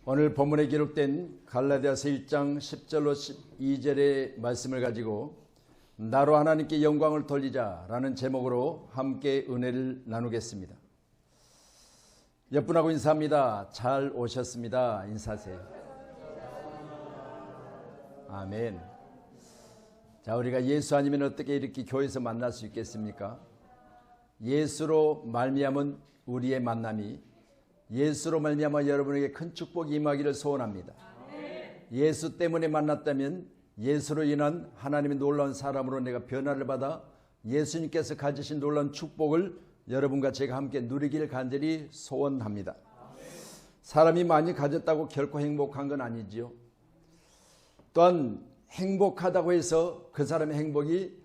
오늘 본문에 기록된 갈라디아서 1장 10절로 12절의 말씀을 가지고 나로 하나님께 영광을 돌리자라는 제목으로 함께 은혜를 나누겠습니다. 옆 분하고 인사합니다. 잘 오셨습니다. 인사하세요. 아멘. 자, 우리가 예수 아니면 어떻게 이렇게 교회에서 만날 수 있겠습니까? 예수로 말미암은 우리의 만남이 예수로 말미암아 여러분에게 큰 축복이 임하기를 소원합니다. 예수 때문에 만났다면 예수로 인한 하나님의 놀라운 사람으로 내가 변화를 받아 예수님께서 가지신 놀라운 축복을 여러분과 제가 함께 누리기를 간절히 소원합니다. 사람이 많이 가졌다고 결코 행복한 건 아니지요. 또한 행복하다고 해서 그 사람의 행복이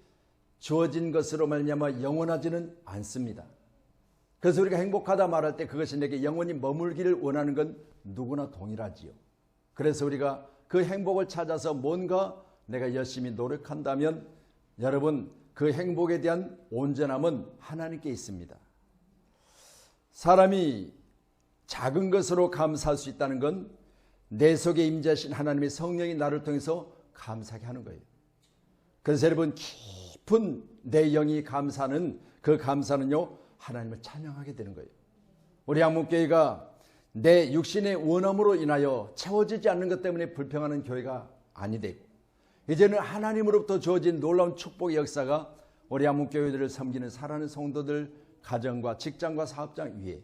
주어진 것으로 말미암아 영원하지는 않습니다. 그래서 우리가 행복하다 말할 때 그것이 내게 영원히 머물기를 원하는 건 누구나 동일하지요. 그래서 우리가 그 행복을 찾아서 뭔가 내가 열심히 노력한다면 여러분 그 행복에 대한 온전함은 하나님께 있습니다. 사람이 작은 것으로 감사할 수 있다는 건 내 속에 임재하신 하나님의 성령이 나를 통해서 감사하게 하는 거예요. 그래서 여러분 깊은 내 영이 감사는 그 감사는요 하나님을 찬양하게 되는 거예요. 우리 양문교회가 내 육신의 원함으로 인하여 채워지지 않는 것 때문에 불평하는 교회가 아니 되고 이제는 하나님으로부터 주어진 놀라운 축복의 역사가 우리 양문교회들을 섬기는 사랑하는 성도들 가정과 직장과 사업장 위에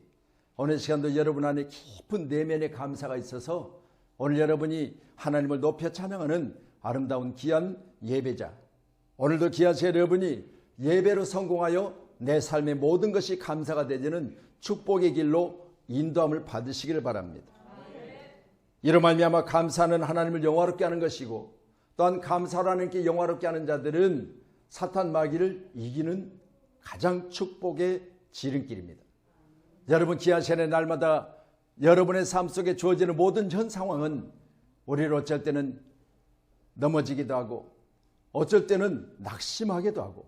오늘 시간도 여러분 안에 깊은 내면의 감사가 있어서 오늘 여러분이 하나님을 높여 찬양하는 아름다운 귀한 예배자, 오늘도 귀하신 여러분이 예배로 성공하여 내 삶의 모든 것이 감사가 되는 축복의 길로 인도함을 받으시기를 바랍니다. 이로 말미암아 감사는 하나님을 영화롭게 하는 것이고 또한 감사로 하나님께 영화롭게 하는 자들은 사탄 마귀를 이기는 가장 축복의 지름길입니다. 여러분 귀하신 날마다 여러분의 삶 속에 주어지는 모든 현 상황은 우리를 어쩔 때는 넘어지기도 하고 어쩔 때는 낙심하기도 하고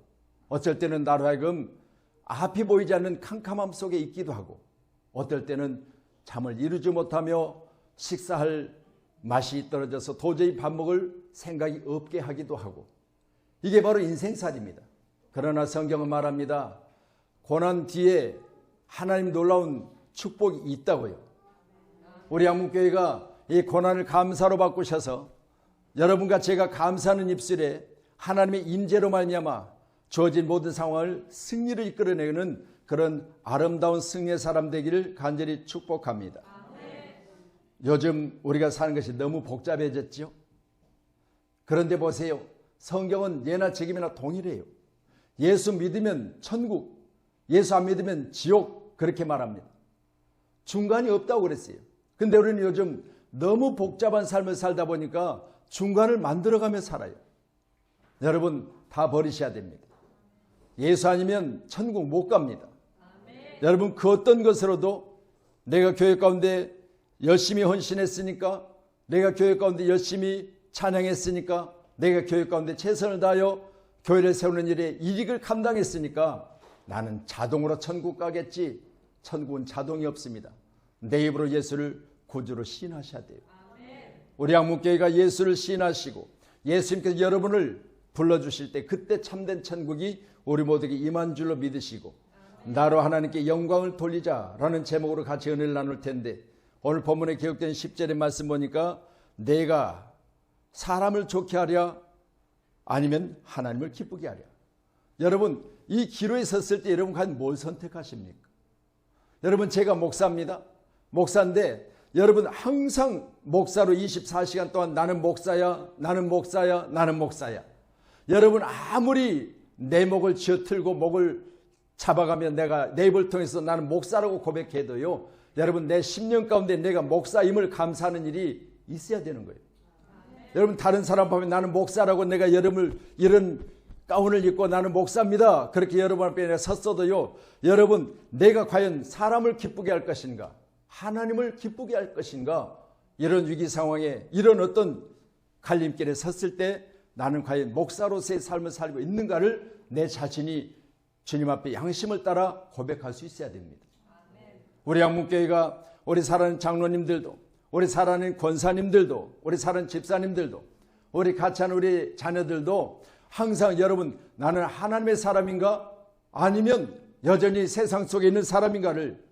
어쩔 때는 나로 하여금 앞이 보이지 않는 캄캄함 속에 있기도 하고 어떨 때는 잠을 이루지 못하며 식사할 맛이 떨어져서 도저히 밥 먹을 생각이 없게 하기도 하고 이게 바로 인생살입니다. 그러나 성경은 말합니다. 고난 뒤에 하나님 놀라운 축복이 있다고요. 우리 양문교회가 이 고난을 감사로 바꾸셔서 여러분과 제가 감사하는 입술에 하나님의 임재로 말미암아 주어진 모든 상황을 승리를 이끌어내는 그런 아름다운 승리의 사람 되기를 간절히 축복합니다. 요즘 우리가 사는 것이 너무 복잡해졌죠. 그런데 보세요. 성경은 예나 지금이나 동일해요. 예수 믿으면 천국, 예수 안 믿으면 지옥 그렇게 말합니다. 중간이 없다고 그랬어요. 근데 우리는 요즘 너무 복잡한 삶을 살다 보니까 중간을 만들어가며 살아요. 여러분 다 버리셔야 됩니다. 예수 아니면 천국 못 갑니다. 여러분 그 어떤 것으로도 내가 교회 가운데 열심히 헌신했으니까 내가 교회 가운데 열심히 찬양했으니까 내가 교회 가운데 최선을 다하여 교회를 세우는 일에 이익을 감당했으니까 나는 자동으로 천국 가겠지. 천국은 자동이 없습니다. 내 입으로 예수를 구주로 시인하셔야 돼요. 우리 양문교회가 예수를 시인하시고 예수님께서 여러분을 불러주실 때 그때 참된 천국이 우리 모두에게 임한 줄로 믿으시고 나로 하나님께 영광을 돌리자라는 제목으로 같이 은혜를 나눌 텐데 오늘 본문에 기록된 10절의 말씀 보니까 내가 사람을 좋게 하랴 아니면 하나님을 기쁘게 하랴. 여러분 이 기로에 섰을 때 여러분 과연 뭘 선택하십니까? 여러분 제가 목사입니다. 목사인데 여러분 항상 목사로 24시간 동안 나는 목사야 나는 목사야 나는 목사야. 여러분 아무리 내 목을 쥐어틀고 목을 잡아가며 내가 내 입을 통해서 나는 목사라고 고백해도요 여러분 내 10년 가운데 내가 목사임을 감사하는 일이 있어야 되는 거예요. 여러분 다른 사람 보면 나는 목사라고 내가 여러분을 이런 가운을 입고 나는 목사입니다 그렇게 여러분 앞에 섰어도요 여러분 내가 과연 사람을 기쁘게 할 것인가 하나님을 기쁘게 할 것인가 이런 위기 상황에 이런 어떤 갈림길에 섰을 때 나는 과연 목사로서의 삶을 살고 있는가를 내 자신이 주님 앞에 양심을 따라 고백할 수 있어야 됩니다. 우리 양문교회가 우리 사랑하는 장로님들도 우리 사랑하는 권사님들도, 우리 사랑하는 집사님들도, 우리 같이 하는 우리 자녀들도 항상 여러분, 나는 하나님의 사람인가? 아니면 여전히 세상 속에 있는 사람인가를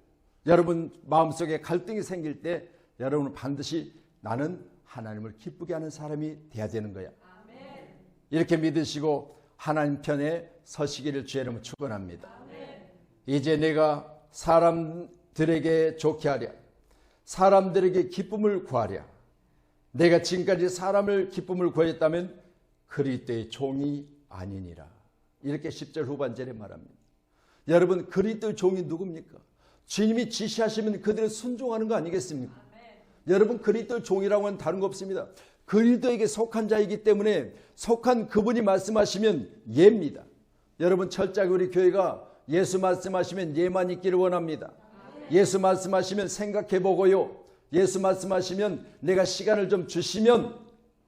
여러분 마음속에 갈등이 생길 때 여러분은 반드시 나는 하나님을 기쁘게 하는 사람이 돼야 되는 거야. 아멘. 이렇게 믿으시고 하나님 편에 서시기를 주의 이름으로 축원합니다. 이제 내가 사람들에게 좋게 하랴, 사람들에게 기쁨을 구하랴. 내가 지금까지 사람을 기쁨을 구했다면 그리스도의 종이 아니니라. 이렇게 10절 후반절에 말합니다. 여러분, 그리스도의 종이 누굽니까? 주님이 지시하시면 그들을 순종하는 거 아니겠습니까? 여러분, 그리스도의 종이라고 하는 다른 거 없습니다. 그리스도에게 속한 자이기 때문에 속한 그분이 말씀하시면 예입니다. 여러분, 철저하게 우리 교회가 예수 말씀하시면 예만 있기를 원합니다. 예수 말씀하시면 생각해보고요. 예수 말씀하시면 내가 시간을 좀 주시면,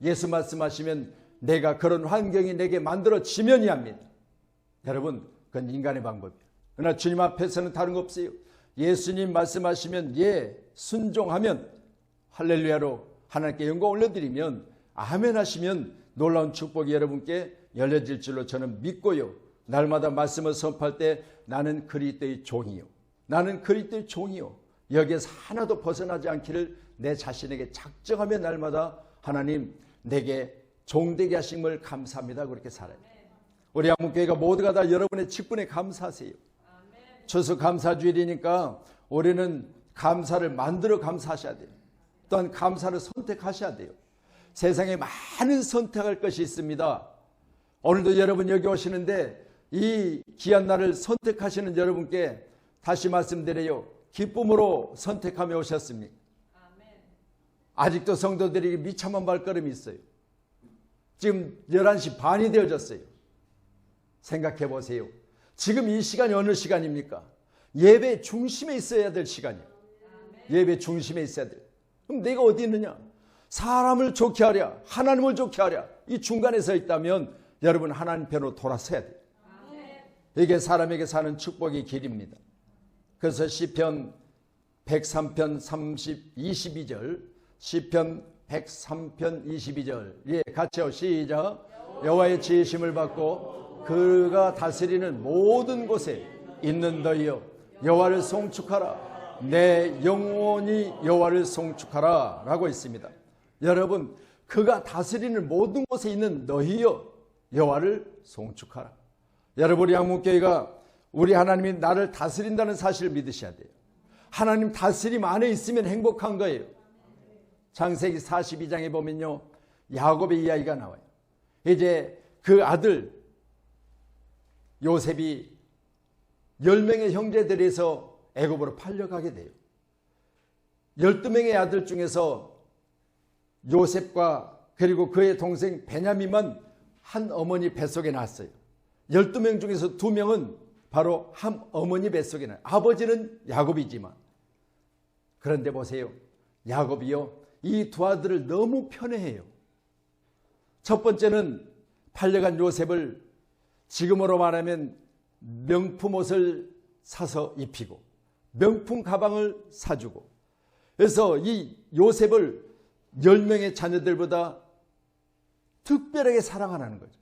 예수 말씀하시면 내가 그런 환경이 내게 만들어지면이 합니다. 여러분, 그건 인간의 방법이에요. 그러나 주님 앞에서는 다른 거 없어요. 예수님 말씀하시면 예, 순종하면 할렐루야로 하나님께 영광 올려드리면 아멘 하시면 놀라운 축복이 여러분께 열려질 줄로 저는 믿고요. 날마다 말씀을 선포할 때 나는 그리스도의 종이요, 나는 그리스도의 종이요, 여기에서 하나도 벗어나지 않기를 내 자신에게 작정하며 날마다 하나님 내게 종되게 하신 걸 감사합니다. 그렇게 살아요. 우리 양문교회가 모두가 다 여러분의 직분에 감사하세요. 추수감사주일이니까 올해는 감사를 만들어 감사하셔야 돼요. 또한 감사를 선택하셔야 돼요. 세상에 많은 선택할 것이 있습니다. 오늘도 여러분 여기 오시는데 이 귀한 날을 선택하시는 여러분께 다시 말씀드려요. 기쁨으로 선택하며 오셨습니까? 아직도 성도들이 미참한 발걸음이 있어요. 지금 11시 반이 되어졌어요. 생각해 보세요. 지금 이 시간이 어느 시간입니까? 예배 중심에 있어야 될 시간이에요. 예배 중심에 있어야 돼요. 그럼 내가 어디 있느냐? 사람을 좋게 하랴, 하나님을 좋게 하랴. 이 중간에 서 있다면 여러분 하나님 편으로 돌아서야 돼요. 이게 사람에게 사는 축복의 길입니다. 그래서 시편 103편 22절, 시편 103편 22절, 예, 같이요. 시작. 여호와의 지으심을 받고 그가 다스리는 모든 곳에 있는 너희여 여호와를 송축하라. 내 영혼이 여호와를 송축하라 라고 있습니다. 여러분, 그가 다스리는 모든 곳에 있는 너희여 여호와를 송축하라. 여러분, 우리 양문교회가 우리 하나님이 나를 다스린다는 사실을 믿으셔야 돼요. 하나님 다스림 안에 있으면 행복한 거예요. 창세기 42장에 보면요, 야곱의 이야기가 나와요. 이제 그 아들 요셉이 10명의 형제들에서 애굽으로 팔려가게 돼요. 12명의 아들 중에서 요셉과 그리고 그의 동생 베냐민만 한 어머니 뱃속에 낳았어요. 12명 중에서 2명은 바로 한 어머니 뱃속에 낳아요. 아버지는 야곱이지만. 그런데 보세요. 야곱이요, 이 두 아들을 너무 편애해요. 첫 번째는 팔려간 요셉을 지금으로 말하면 명품 옷을 사서 입히고 명품 가방을 사주고, 그래서 이 요셉을 10명의 자녀들보다 특별하게 사랑하는 거죠.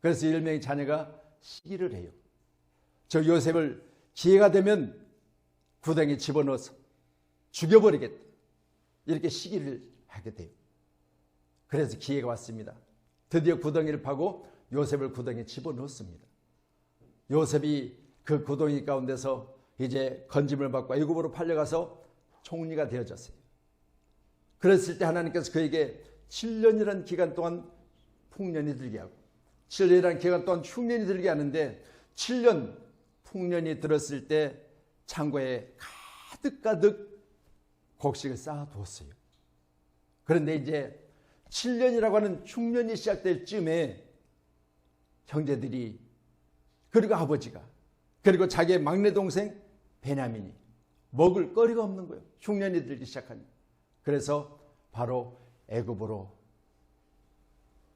그래서 10명의 자녀가 시기를 해요. 저 요셉을 기회가 되면 구덩이에 집어넣어서 죽여버리겠다, 이렇게 시기를 하게 돼요. 그래서 기회가 왔습니다. 드디어 구덩이를 파고 요셉을 구덩이에 집어넣습니다. 요셉이 그 구덩이 가운데서 이제 건짐을 받고 애굽으로 팔려가서 총리가 되어졌어요. 그랬을 때 하나님께서 그에게 7년이라는 기간 동안 풍년이 들게 하고 7년이라는 기간 동안 흉년이 들게 하는데, 7년 풍년이 들었을 때 창고에 가득가득 곡식을 쌓아두었어요. 그런데 이제 7년이라고 하는 흉년이 시작될 즈음에 형제들이, 그리고 아버지가, 그리고 자기의 막내 동생 베냐민이 먹을 거리가 없는 거예요. 흉년이 들기 시작하니까. 그래서 바로 애굽으로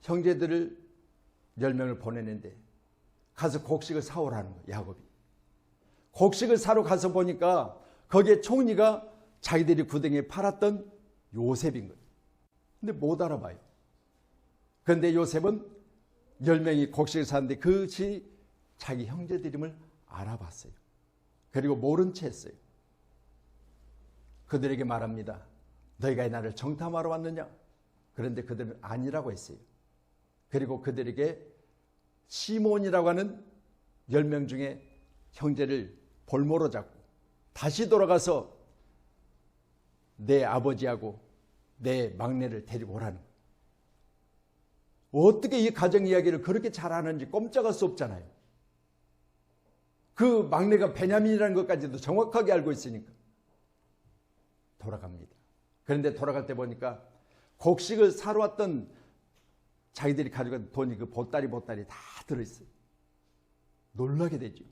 형제들을 10명을 보내는데 가서 곡식을 사오라는 거예요. 야곱이 곡식을 사러 가서 보니까 거기에 총리가 자기들이 구덩이에 팔았던 요셉인 거예요. 근데 못 알아봐요. 그런데 요셉은 10명이 곡식을 샀는데 그것이 자기 형제들임을 알아봤어요. 그리고 모른 채 했어요. 그들에게 말합니다. 너희가 나를 정탐하러 왔느냐? 그런데 그들은 아니라고 했어요. 그리고 그들에게 시몬이라고 하는 10명 중에 형제를 볼모로 잡고 다시 돌아가서 내 아버지하고 내 막내를 데리고 오라는 거예요. 어떻게 이 가정 이야기를 그렇게 잘하는지 꼼짝할 수 없잖아요. 그 막내가 베냐민이라는 것까지도 정확하게 알고 있으니까 돌아갑니다. 그런데 돌아갈 때 보니까 곡식을 사러 왔던 자기들이 가져간 돈이 그 보따리 다 들어있어요. 놀라게 되죠.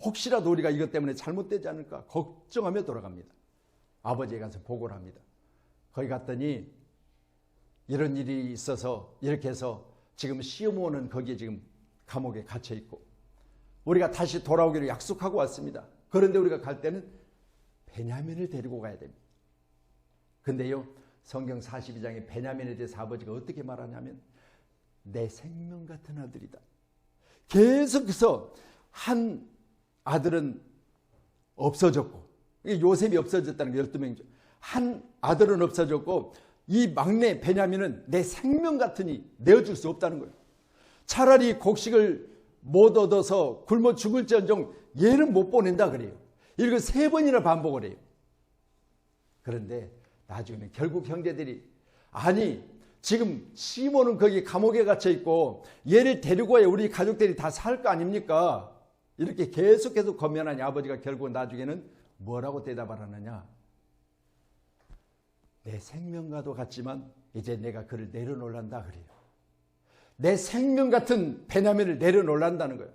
혹시라도 우리가 이것 때문에 잘못되지 않을까 걱정하며 돌아갑니다. 아버지에 가서 보고를 합니다. 거기 갔더니 이런 일이 있어서 이렇게 해서 지금 시어머니는 거기에 지금 감옥에 갇혀 있고 우리가 다시 돌아오기로 약속하고 왔습니다. 그런데 우리가 갈 때는 베냐민을 데리고 가야 됩니다. 근데요, 성경 42장에 베냐민에 대해서 아버지가 어떻게 말하냐면 내 생명 같은 아들이다. 계속해서 한 아들은 없어졌고 요셉이 없어졌다는 게 12명이죠. 한 아들은 없어졌고 이 막내 베냐민은 내 생명 같으니 내어줄 수 없다는 거예요. 차라리 곡식을 못 얻어서 굶어 죽을지언정 얘는 못 보낸다 그래요. 이걸 3번이나 반복을 해요. 그런데 나중에는 결국 형제들이 아니 지금 시몬은 거기 감옥에 갇혀 있고 얘를 데리고 와야 우리 가족들이 다 살 거 아닙니까? 이렇게 계속해서 권면하니 아버지가 결국 나중에는 뭐라고 대답을 하느냐? 내 생명과도 같지만 이제 내가 그를 내려놓는다 그래요. 내 생명 같은 베냐민을 내려놓는다는 거예요.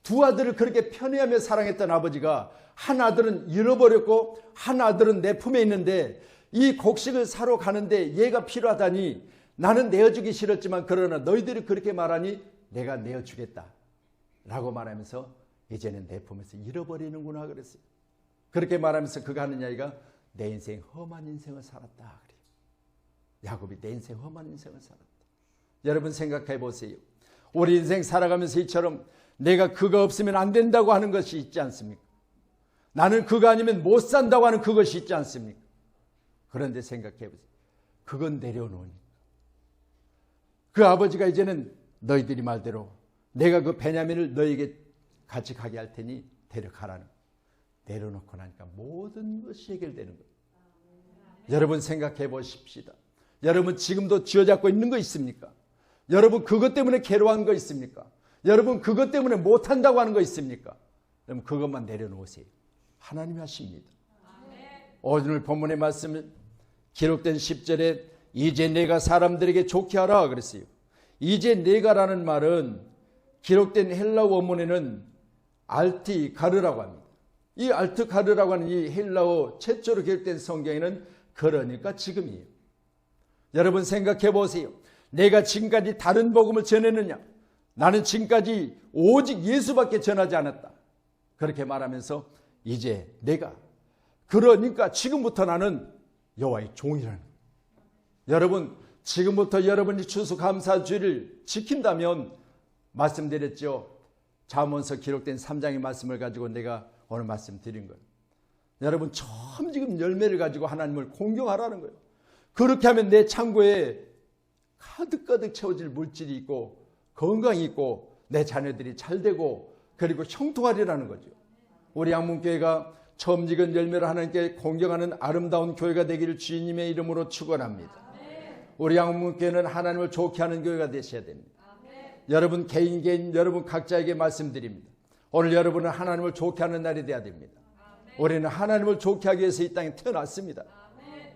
두 아들을 그렇게 편애하며 사랑했던 아버지가 한 아들은 잃어버렸고 한 아들은 내 품에 있는데 이 곡식을 사러 가는데 얘가 필요하다니 나는 내어주기 싫었지만 그러나 너희들이 그렇게 말하니 내가 내어주겠다 라고 말하면서 이제는 내 품에서 잃어버리는구나 그랬어요. 그렇게 말하면서 그가 하는 이야기가 내 인생 험한 인생을 살았다 그래요. 야곱이 내 인생 험한 인생을 살았다. 여러분 생각해 보세요. 우리 인생 살아가면서 이처럼 내가 그가 없으면 안 된다고 하는 것이 있지 않습니까? 나는 그가 아니면 못 산다고 하는 그것이 있지 않습니까? 그런데 생각해 보세요. 그건 내려놓으니까. 그 아버지가 이제는 너희들이 말대로 내가 그 베냐민을 너희에게 같이 가게 할 테니 데려가라는 거예요. 내려놓고 나니까 모든 것이 해결되는 거예요. 여러분 생각해 보십시다. 여러분 지금도 쥐어잡고 있는 거 있습니까? 여러분 그것 때문에 괴로워한 거 있습니까? 여러분 그것 때문에 못한다고 하는 거 있습니까? 그럼 그것만 내려놓으세요. 하나님이 하십니다. 오늘 본문의 말씀은 기록된 10절에 이제 내가 사람들에게 좋게 하라 그랬어요. 이제 내가라는 말은 기록된 헬라어 원문에는 알티가르라고 합니다. 이 알트가르라고 하는 이 헬라어 최초로 기록된 성경에는 그러니까 지금이에요. 여러분 생각해 보세요. 내가 지금까지 다른 복음을 전했느냐? 나는 지금까지 오직 예수밖에 전하지 않았다. 그렇게 말하면서 이제 내가 그러니까 지금부터 나는 여호와의 종이라는 거예요. 여러분 지금부터 여러분이 추수감사주의를 지킨다면 말씀드렸죠. 잠언서 기록된 3장의 말씀을 가지고 내가 오늘 말씀드린 거예요. 여러분 처음 지금 열매를 가지고 하나님을 공경하라는 거예요. 그렇게 하면 내 창고에 가득가득 채워질 물질이 있고 건강이 있고 내 자녀들이 잘 되고 그리고 형통하리라는 거죠. 우리 양문교회가 처음 지은 열매를 하나님께 공경하는 아름다운 교회가 되기를 주님의 이름으로 축원합니다. 우리 양문교회는 하나님을 좋게 하는 교회가 되셔야 됩니다. 여러분 개인 여러분 각자에게 말씀드립니다. 오늘 여러분은 하나님을 좋게 하는 날이 되어야 됩니다. 우리는 하나님을 좋게 하기 위해서 이 땅에 태어났습니다.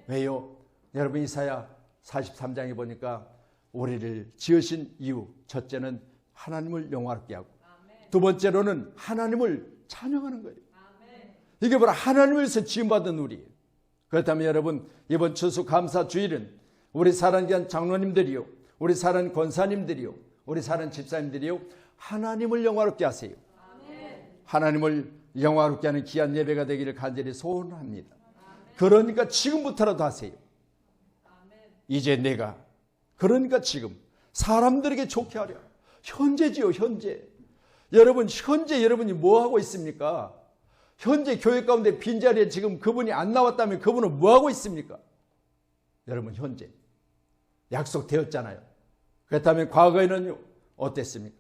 왜요? 여러분 이사야 43장에 보니까 우리를 지으신 이유 첫째는 하나님을 영화롭게 하고 두 번째로는 하나님을 찬양하는 거예요. 이게 바로 하나님을 위해서 지음받은 우리예요. 그렇다면 여러분 이번 추수감사주일은 우리 사랑하는 장로님들이요 우리 사랑하는 권사님들이요 우리 사랑하는 집사님들이요 하나님을 영화롭게 하세요. 하나님을 영화롭게 하는 귀한 예배가 되기를 간절히 소원합니다. 그러니까 지금부터라도 하세요. 이제 내가, 그러니까 지금 사람들에게 좋게 하려. 현재지요, 현재. 여러분, 현재 여러분이 뭐 하고 있습니까? 현재 교회 가운데 빈자리에 지금 그분이 안 나왔다면 그분은 뭐 하고 있습니까? 여러분, 현재 약속되었잖아요. 그렇다면 과거에는 어땠습니까?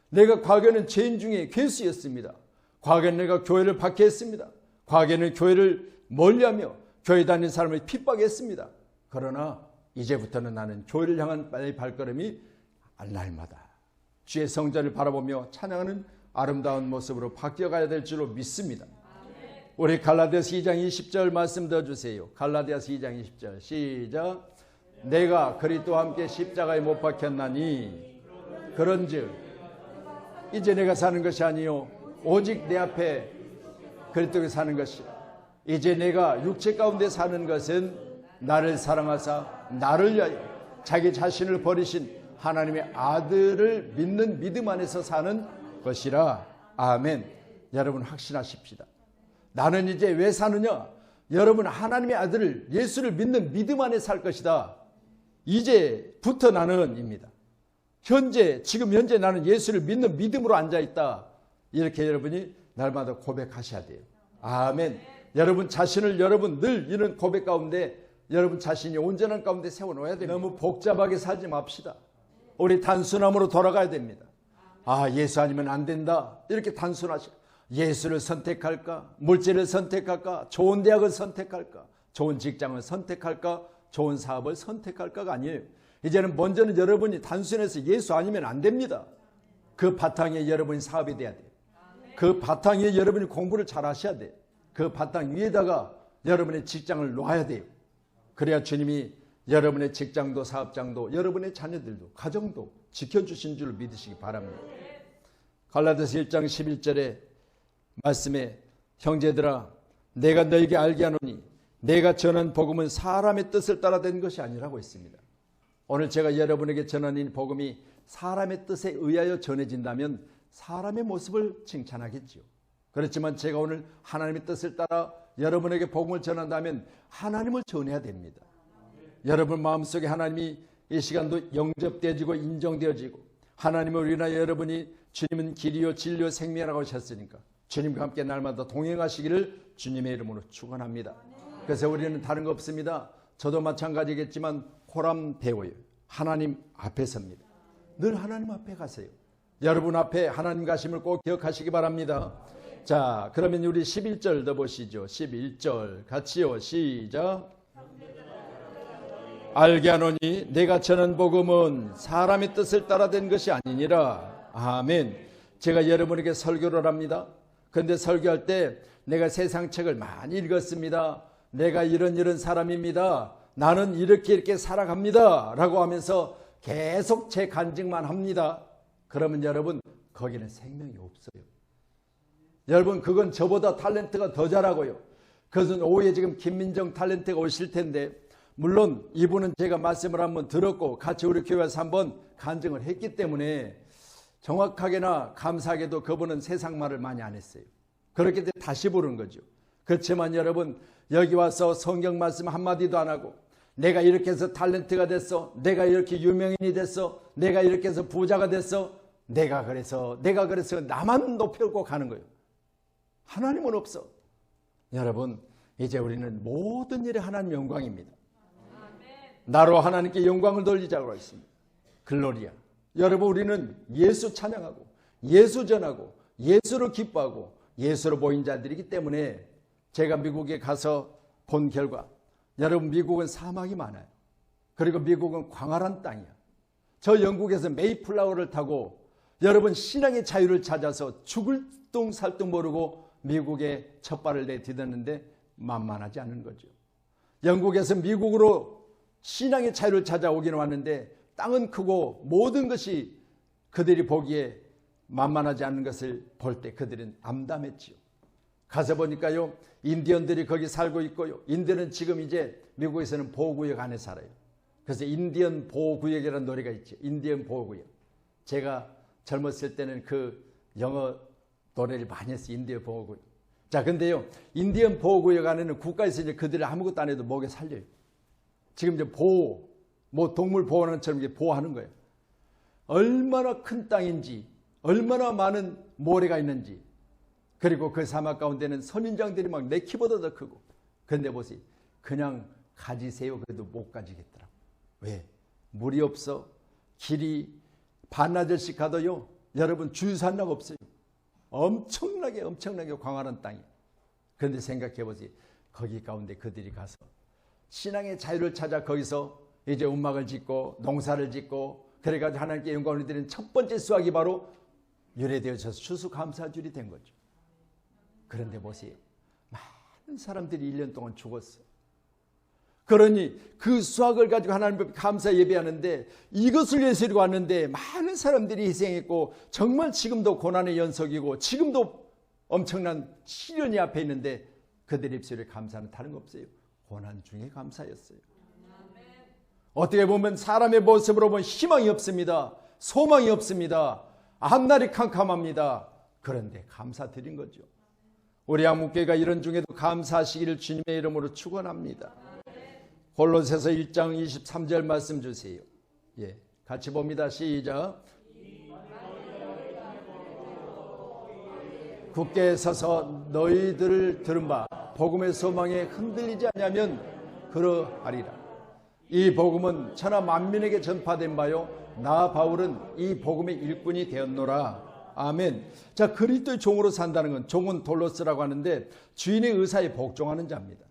내가 과거에는 죄인 중에 괴수였습니다. 과거에는 내가 교회를 박해했습니다. 과거에는 교회를 멀리하며 교회 다니는 사람을 핍박했습니다. 그러나 이제부터는 나는 교회를 향한 나의 발걸음이 날마다 주의 성전을 바라보며 찬양하는 아름다운 모습으로 바뀌어가야 될 줄로 믿습니다. 우리 갈라디아서 2장 20절 말씀 넣어주세요. 갈라디아서 2장 20절 시작. 내가 그리스도와 함께 십자가에 못 박혔나니 그런즉 이제 내가 사는 것이 아니요 오직 내 앞에 그리스도께 사는 것이라. 이제 내가 육체 가운데 사는 것은 나를 사랑하사 나를 위하여 자기 자신을 버리신 하나님의 아들을 믿는 믿음 안에서 사는 것이라. 아멘. 여러분 확신하십시다. 나는 이제 왜 사느냐? 여러분 하나님의 아들을 예수를 믿는 믿음 안에 살 것이다. 이제부터 나는입니다. 지금 현재 나는 예수를 믿는 믿음으로 앉아있다. 이렇게 여러분이 날마다 고백하셔야 돼요. 아멘. 여러분 자신을 늘 이런 고백 가운데 여러분 자신이 온전한 가운데 세워놓아야 됩니다. 너무 복잡하게 살지 맙시다. 우리 단순함으로 돌아가야 됩니다. 예수 아니면 안 된다. 이렇게 단순하시고 예수를 선택할까? 물질을 선택할까? 좋은 대학을 선택할까? 좋은 직장을 선택할까? 좋은 사업을 선택할까가 아니에요. 이제는 먼저는 여러분이 단순해서 예수 아니면 안 됩니다. 그 바탕에 여러분이 사업이 돼야 돼요. 그 바탕에 여러분이 공부를 잘 하셔야 돼요. 그 바탕 위에다가 여러분의 직장을 놓아야 돼요. 그래야 주님이 여러분의 직장도 사업장도 여러분의 자녀들도 가정도 지켜주신 줄 믿으시기 바랍니다. 갈라디아서 1장 11절에 말씀에 형제들아 내가 너에게 알게 하노니 내가 전한 복음은 사람의 뜻을 따라 된 것이 아니라고 했습니다. 오늘 제가 여러분에게 전하는 복음이 사람의 뜻에 의하여 전해진다면 사람의 모습을 칭찬하겠지요. 그렇지만 제가 오늘 하나님의 뜻을 따라 여러분에게 복음을 전한다면 하나님을 전해야 됩니다. 여러분 마음속에 하나님이 이 시간도 영접되어지고 인정되어지고 하나님을 위하여 여러분이 주님은 길이요 진리요 생명이라고 하셨으니까 주님과 함께 날마다 동행하시기를 주님의 이름으로 축원합니다. 그래서 우리는 다른 거 없습니다. 저도 마찬가지겠지만 호람 배워요. 하나님 앞에 섭니다. 늘 하나님 앞에 가세요. 여러분 앞에 하나님 가심을 꼭 기억하시기 바랍니다. 자, 그러면 우리 11절 더 보시죠. 11절 같이요. 시작. 알게 하노니 내가 전한 복음은 사람의 뜻을 따라 된 것이 아니니라. 아멘. 제가 여러분에게 설교를 합니다. 그런데 설교할 때 내가 세상 책을 많이 읽었습니다. 내가 이런 사람입니다. 나는 이렇게 살아갑니다. 라고 하면서 계속 제 간증만 합니다. 그러면 여러분 거기는 생명이 없어요. 여러분 그건 저보다 탤런트가 더 잘하고요. 그것은 오후에 지금 김민정 탤런트가 오실 텐데 물론 이분은 제가 말씀을 한번 들었고 같이 우리 교회에서 한번 간증을 했기 때문에 정확하게나 감사하게도 그분은 세상 말을 많이 안 했어요. 그렇기 때문에 다시 부른 거죠. 그렇지만 여러분 여기 와서 성경 말씀 한마디도 안 하고 내가 이렇게 해서 탤런트가 됐어, 내가 이렇게 유명인이 됐어, 내가 이렇게 해서 부자가 됐어, 내가 그래서 나만 높여고 가는 거예요. 하나님은 없어. 여러분 이제 우리는 모든 일에 하나님 영광입니다. 나로 하나님께 영광을 돌리자고 했습니다. 글로리아. 여러분 우리는 예수 찬양하고 예수 전하고 예수로 기뻐하고 예수로 모인 자들이기 때문에 제가 미국에 가서 본 결과 여러분 미국은 사막이 많아요. 그리고 미국은 광활한 땅이야. 저 영국에서 메이플라워를 타고 여러분 신앙의 자유를 찾아서 죽을 둥 살 둥 모르고 미국에 첫 발을 내딛었는데 만만하지 않은 거죠. 영국에서 미국으로 신앙의 자유를 찾아오기는 왔는데 땅은 크고 모든 것이 그들이 보기에 만만하지 않은 것을 볼 때 그들은 암담했지요. 가서 보니까요 인디언들이 거기 살고 있고요. 인디언은 지금 이제 미국에서는 보호구역 안에 살아요. 그래서 인디언 보호구역이라는 노래가 있죠. 인디언 보호구역. 제가 젊었을 때는 그 영어 노래를 많이 했어요. 인디언 보호구역. 자, 근데요 인디언 보호구역 안에는 국가에서 이제 그들을 아무것도 안 해도 먹여 살려요. 지금 이제 보호 뭐 동물 보호원처럼 이렇게 보호하는 거예요. 얼마나 큰 땅인지, 얼마나 많은 모래가 있는지, 그리고 그 사막 가운데는 선인장들이 막 내 키보다 더 크고. 그런데 보세요. 그냥 가지세요. 그래도 못 가지겠더라고. 왜? 물이 없어. 길이 반나절씩 가도요. 여러분 주유소 하나가 없어요. 엄청나게 광활한 땅이. 그런데 생각해 보세요. 거기 가운데 그들이 가서 신앙의 자유를 찾아 거기서 이제 움막을 짓고 농사를 짓고 그래가지고 하나님께 영광을 드리는 첫 번째 수확이 바로 유래되어져서 추수감사절이 된 거죠. 그런데 보세요. 많은 사람들이 1년 동안 죽었어. 그러니 그 수확을 가지고 하나님 앞에 감사 예배하는데 이것을 위해서 이러고 왔는데 많은 사람들이 희생했고 정말 지금도 고난의 연속이고 지금도 엄청난 시련이 앞에 있는데 그들의 입술에 감사는 다른 거 없어요. 고난 중에 감사였어요. 어떻게 보면 사람의 모습으로 보면 희망이 없습니다. 소망이 없습니다. 앞날이 캄캄합니다. 그런데 감사드린 거죠. 우리 한국교회가 이런 중에도 감사하시기를 주님의 이름으로 축원합니다. 골로새서 1장 23절 말씀 주세요. 예, 같이 봅니다. 시작. 굳게 서서 너희들을 들은 바 복음의 소망에 흔들리지 않으면 그러하리라. 이 복음은 천하 만민에게 전파된 바요 나 바울은 이 복음의 일꾼이 되었노라. 아멘. 자, 그리스도의 종으로 산다는 건 종은 돌로스라고 하는데 주인의 의사에 복종하는 자입니다.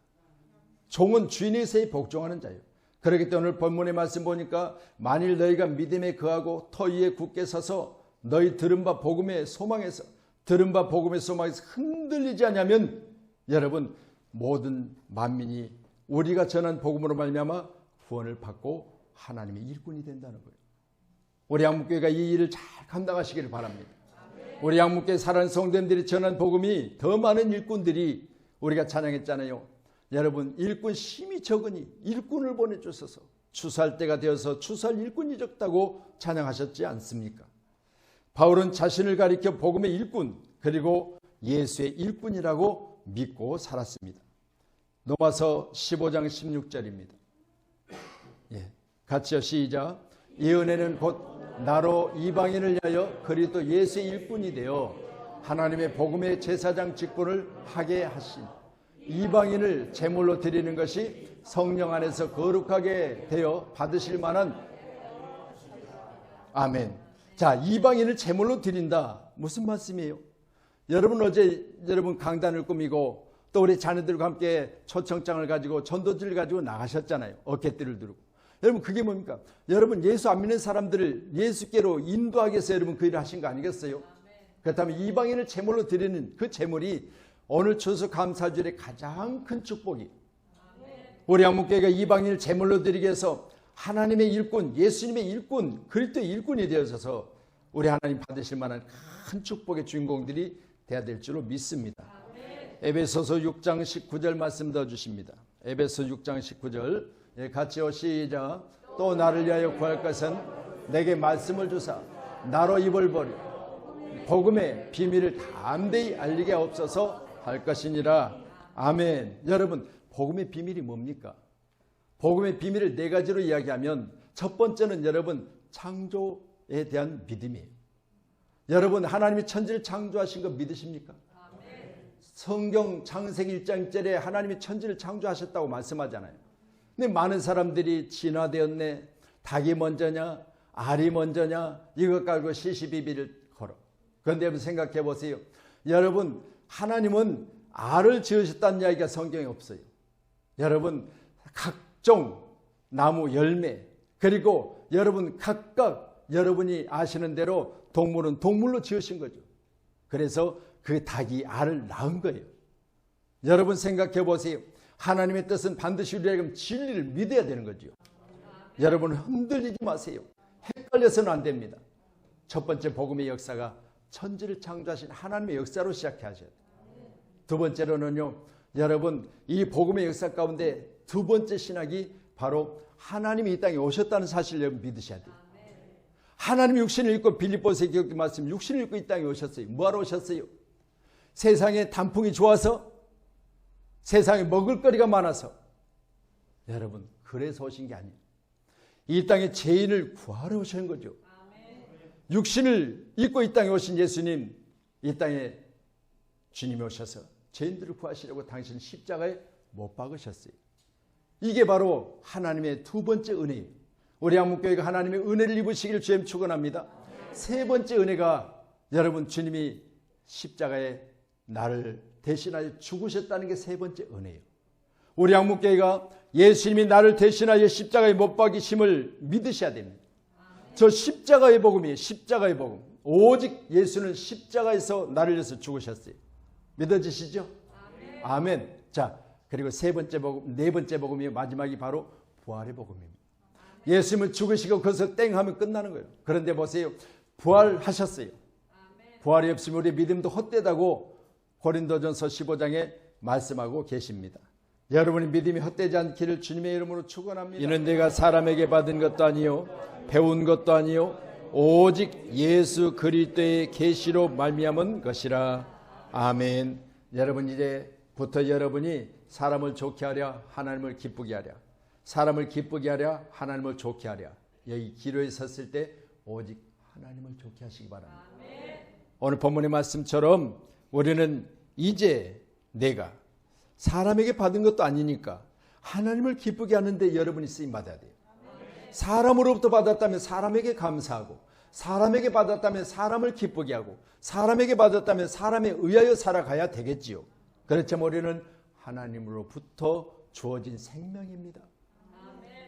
종은 주인의 의사에 복종하는 자예요. 그렇기 때문에 오늘 본문의 말씀 보니까 만일 너희가 믿음에 거하고 터 위에 굳게 서서 너희 들은 바 복음의 소망에서 흔들리지 않으면 여러분 모든 만민이 우리가 전한 복음으로 말미암아 구원을 받고 하나님의 일꾼이 된다는 거예요. 우리 한국교회가 이 일을 잘 감당하시기를 바랍니다. 우리 한국교회 사랑하는 성도님들이 전한 복음이 더 많은 일꾼들이 우리가 찬양했잖아요. 여러분 일꾼 힘이 적으니 일꾼을 보내주셔서 추수할 때가 되어서 추수할 일꾼이 적다고 찬양하셨지 않습니까? 바울은 자신을 가리켜 복음의 일꾼 그리고 예수의 일꾼이라고 믿고 살았습니다. 로마서 15장 16절입니다. 예, 같이요. 시작. 이 은혜는 곧 나로 이방인을 위하여 그리스도 예수의 일꾼이 되어 하나님의 복음의 제사장 직분을 하게 하신 이방인을 제물로 드리는 것이 성령 안에서 거룩하게 되어 받으실 만한 아멘. 자, 이방인을 제물로 드린다. 무슨 말씀이에요? 여러분 어제 강단을 꾸미고 또 우리 자녀들과 함께 초청장을 가지고 전도지를 가지고 나가셨잖아요. 어깨띠를 두르고. 여러분 그게 뭡니까? 여러분 예수 안 믿는 사람들을 예수께로 인도하기 위해서 여러분 그 일을 하신 거 아니겠어요? 그렇다면 이방인을 제물로 드리는 그 제물이 오늘 추수감사절의 가장 큰 축복이 우리 한국교회가 이방인을 제물로 드리기 위해서 하나님의 일꾼, 예수님의 일꾼, 그리스도의 일꾼이 되어서 우리 하나님 받으실 만한 큰 축복의 주인공들이 되어야 될 줄로 믿습니다. 에베소서 6장 19절 말씀 더 주십니다. 에베소 6장 19절 예, 같이요. 시작. 또 나를 위하여 구할 것은 내게 말씀을 주사 나로 입을 버려 복음의 비밀을 담대히 알리게 하옵소서 할 것이니라. 아멘. 여러분 복음의 비밀이 뭡니까? 복음의 비밀을 네 가지로 이야기하면 첫 번째는 여러분 창조에 대한 믿음이에요. 여러분 하나님이 천지를 창조하신 거 믿으십니까? 성경 창세기 1장 1절에 하나님이 천지를 창조하셨다고 말씀하잖아요. 근데 많은 사람들이 진화되었네, 닭이 먼저냐 알이 먼저냐 이것 가지고 시시비비를 걸어. 그런데 여러분 생각해 보세요. 여러분 하나님은 알을 지으셨다는 이야기가 성경에 없어요. 여러분 각종 나무 열매 그리고 여러분 각각 여러분이 아시는 대로 동물은 동물로 지으신 거죠. 그래서 그 닭이 알을 낳은 거예요. 여러분 생각해 보세요. 하나님의 뜻은 반드시 우리에게 진리를 믿어야 되는 거죠. 여러분 흔들리지 마세요. 헷갈려서는 안 됩니다. 첫 번째 복음의 역사가 천지를 창조하신 하나님의 역사로 시작해 하셔야 돼요. 두 번째로는요. 여러분 이 복음의 역사 가운데 두 번째 신학이 바로 하나님이 이 땅에 오셨다는 사실을 여러분 믿으셔야 돼요. 하나님이 육신을 입고 빌립보서의 기록된 말씀 육신을 입고 이 땅에 오셨어요. 뭐하러 오셨어요? 세상에 단풍이 좋아서 세상에 먹을 거리가 많아서 여러분 그래서 오신 게 아니에요. 이 땅에 죄인을 구하러 오신 거죠. 육신을 입고 이 땅에 오신 예수님, 이 땅에 주님이 오셔서 죄인들을 구하시려고 당신 십자가에 못 박으셨어요. 이게 바로 하나님의 두 번째 은혜예요. 우리 한국교회가 하나님의 은혜를 입으시기를 주님 축원합니다. 세 번째 은혜가 여러분 주님이 십자가에 나를 대신하여 죽으셨다는 게 세 번째 은혜예요. 우리 한국교회가 예수님이 나를 대신하여 십자가에 못 박이심을 믿으셔야 됩니다. 저 십자가의 복음이에요. 십자가의 복음. 오직 예수는 십자가에서 나를 위해서 죽으셨어요. 믿어지시죠? 아멘. 자, 그리고 세 번째 복음, 네 번째 복음이 마지막이 바로 부활의 복음입니다. 예수님은 죽으시고 거기서 땡 하면 끝나는 거예요. 그런데 보세요. 부활하셨어요. 부활이 없으면 우리 믿음도 헛되다고 고린도전서 15장에 말씀하고 계십니다. 여러분의 믿음이 헛되지 않기를 주님의 이름으로 축원합니다. 이는 내가 사람에게 받은 것도 아니요 배운 것도 아니요 오직 예수 그리스도의 계시로 말미암은 것이라. 아멘. 여러분 이제부터 여러분이 사람을 좋게 하랴 하나님을 기쁘게 하랴, 사람을 기쁘게 하랴 하나님을 좋게 하랴, 여기 기로에 섰을 때 오직 하나님을 좋게 하시기 바랍니다. 오늘 본문의 말씀처럼 우리는 이제 내가 사람에게 받은 것도 아니니까 하나님을 기쁘게 하는데 여러분이 쓰임받아야 돼요. 사람으로부터 받았다면 사람에게 감사하고, 사람에게 받았다면 사람을 기쁘게 하고, 사람에게 받았다면 사람에 의하여 살아가야 되겠지요. 그렇지만 우리는 하나님으로부터 주어진 생명입니다.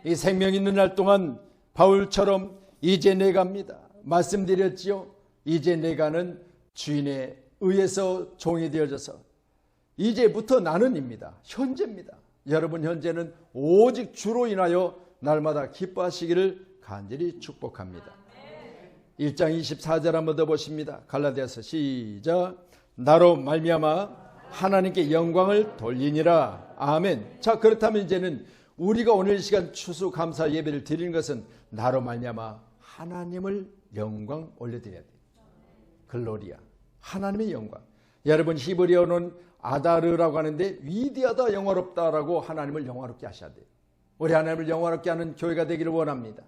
이 생명 있는 날 동안 바울처럼 이제 내가입니다. 말씀드렸지요. 이제 내가는 주인에 의해서 종이 되어져서 이제부터 나는입니다. 현재입니다. 여러분 현재는 오직 주로 인하여 날마다 기뻐하시기를 간절히 축복합니다. 1장 24절 한번 더 보십니다. 갈라디아서 시작. 나로 말미암아 하나님께 영광을 돌리니라. 아멘. 자, 그렇다면 이제는 우리가 오늘 이 시간 추수감사 예배를 드리는 것은 나로 말미암아 하나님을 영광 올려드려야 돼요. 글로리아. 하나님의 영광. 여러분 히브리어는 아다르라고 하는데 위대하다 영화롭다라고 하나님을 영화롭게 하셔야 돼요. 우리 하나님을 영화롭게 하는 교회가 되기를 원합니다.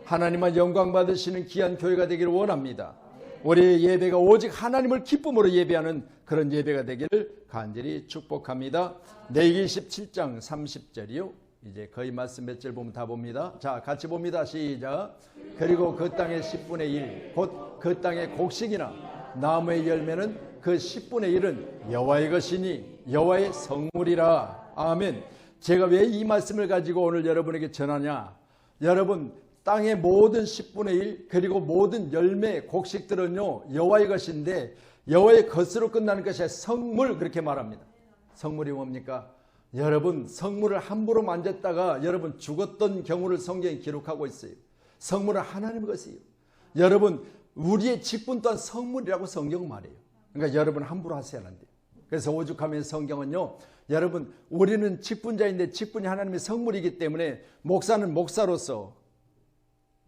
하나님만 영광 받으시는 귀한 교회가 되기를 원합니다. 우리의 예배가 오직 하나님을 기쁨으로 예배하는 그런 예배가 되기를 간절히 축복합니다. 레위기 17장 30절이요. 이제 거의 말씀 몇 절 보면 다 봅니다. 자, 같이 봅니다. 시작. 그리고 그 땅의 10분의 1, 곧 그 땅의 곡식이나 나무의 열매는 그 10분의 1은 여호와의 것이니 여호와의 성물이라. 아멘. 제가 왜 이 말씀을 가지고 오늘 여러분에게 전하냐. 여러분 땅의 모든 10분의 1 그리고 모든 열매 곡식들은요 여호와의 것인데 여호와의 것으로 끝나는 것이 성물 그렇게 말합니다. 성물이 뭡니까? 여러분 성물을 함부로 만졌다가 여러분 죽었던 경우를 성경에 기록하고 있어요. 성물은 하나님의 것이에요. 여러분 우리의 직분 또한 성물이라고 성경은 말해요. 그러니까 여러분 함부로 하셔야 안 돼요. 그래서 오죽하면 성경은요 여러분 우리는 직분자인데 직분이 하나님의 성물이기 때문에 목사는 목사로서,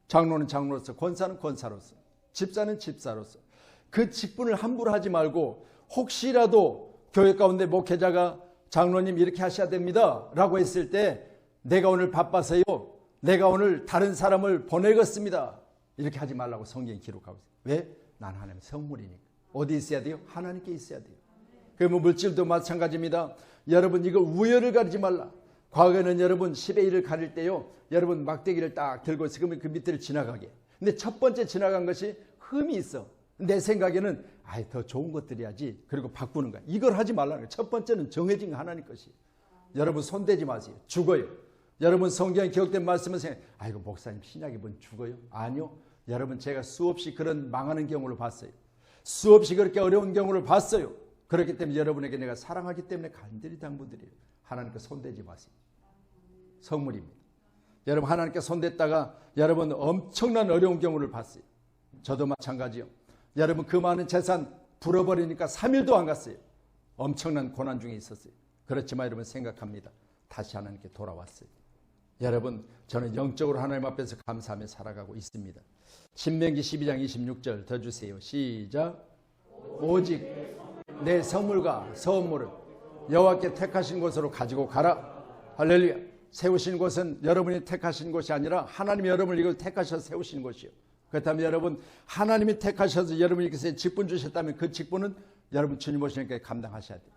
장로는 장로로서, 권사는 권사로서, 집사는 집사로서 그 직분을 함부로 하지 말고 혹시라도 교회 가운데 목회자가 장로님 이렇게 하셔야 됩니다 라고 했을 때 내가 오늘 바빠서요 내가 오늘 다른 사람을 보내겠습니다 이렇게 하지 말라고 성경이 기록하고 있어요. 왜? 난 하나님의 성물이니까. 어디 있어야 돼요? 하나님께 있어야 돼요. 그러면 물질도 마찬가지입니다. 여러분 이거 우열을 가리지 말라. 과거에는 여러분 10의 1을 가릴 때요 여러분 막대기를 딱 들고 있어. 그러면 그 밑을 지나가게. 근데 첫 번째 지나간 것이 흠이 있어. 내 생각에는 더 좋은 것들이야지. 그리고 바꾸는 거야. 이걸 하지 말라는 거야. 첫 번째는 정해진 거 하나님 것이. 여러분 손대지 마세요. 죽어요. 여러분 성경에 기록된 말씀은 아이고 목사님 신약이 뭔 죽어요? 아니요. 여러분 제가 수없이 그런 망하는 경우를 봤어요. 수없이 그렇게 어려운 경우를 봤어요. 그렇기 때문에 여러분에게 내가 사랑하기 때문에 간절히 당부드려요. 하나님께 손대지 마세요. 성물입니다. 여러분 하나님께 손댔다가 여러분 엄청난 어려운 경우를 봤어요. 저도 마찬가지요. 여러분 그 많은 재산 불어버리니까 3일도 안 갔어요. 엄청난 고난 중에 있었어요. 그렇지만 여러분 생각합니다. 다시 하나님께 돌아왔어요. 여러분 저는 영적으로 하나님 앞에서 감사하며 살아가고 있습니다. 신명기 12장 26절 더 주세요. 시작. 오직 내 성물과 선물을 여호와께 택하신 곳으로 가지고 가라. 할렐루야. 세우신 곳은 여러분이 택하신 곳이 아니라 하나님이 여러분을 이걸 택하셔서 세우신 곳이요. 그렇다면 여러분, 하나님이 택하셔서 여러분이 이렇게 직분 주셨다면 그 직분은 여러분 주님 오시니까 감당하셔야 돼요.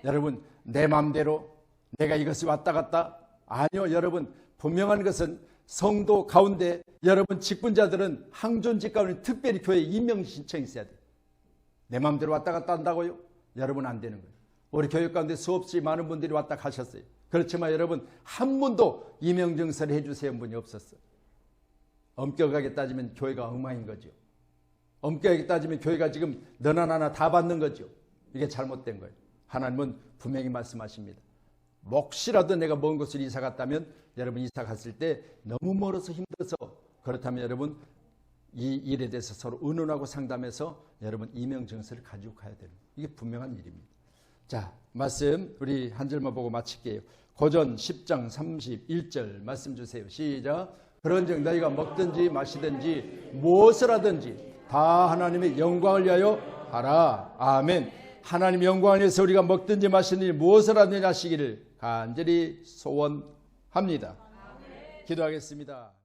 여러분, 내 마음대로 내가 이것이 왔다 갔다, 아니요. 여러분, 분명한 것은 성도 가운데 여러분 직분자들은 항존직 가운데 특별히 교회에 임명 신청이 있어야 돼요. 내 마음대로 왔다 갔다 한다고요? 여러분 안 되는 거예요. 우리 교회 가운데 수없이 많은 분들이 왔다 가셨어요. 그렇지만 여러분, 한 분도 임명 증서를 해주세요 한 분이 없었어요. 엄격하게 따지면 교회가 엉망인 거죠. 엄격하게 따지면 교회가 지금 너나 나나 다 받는 거죠. 이게 잘못된 거예요. 하나님은 분명히 말씀하십니다. 혹시라도 내가 먼 곳을 이사 갔다면 여러분 이사 갔을 때 너무 멀어서 힘들어서 그렇다면 여러분 이 일에 대해서 서로 의논하고 상담해서 여러분 임명증서를 가지고 가야 되는 거예요. 이게 분명한 일입니다. 자, 말씀 우리 한 절만 보고 마칠게요. 고전 10장 31절 말씀 주세요. 시작. 그런즉 너희가 먹든지 마시든지 무엇을 하든지 다 하나님의 영광을 위하여 하라. 아멘. 하나님 영광을 위해서 우리가 먹든지 마시든지 무엇을 하든지 하시기를 간절히 소원합니다. 기도하겠습니다.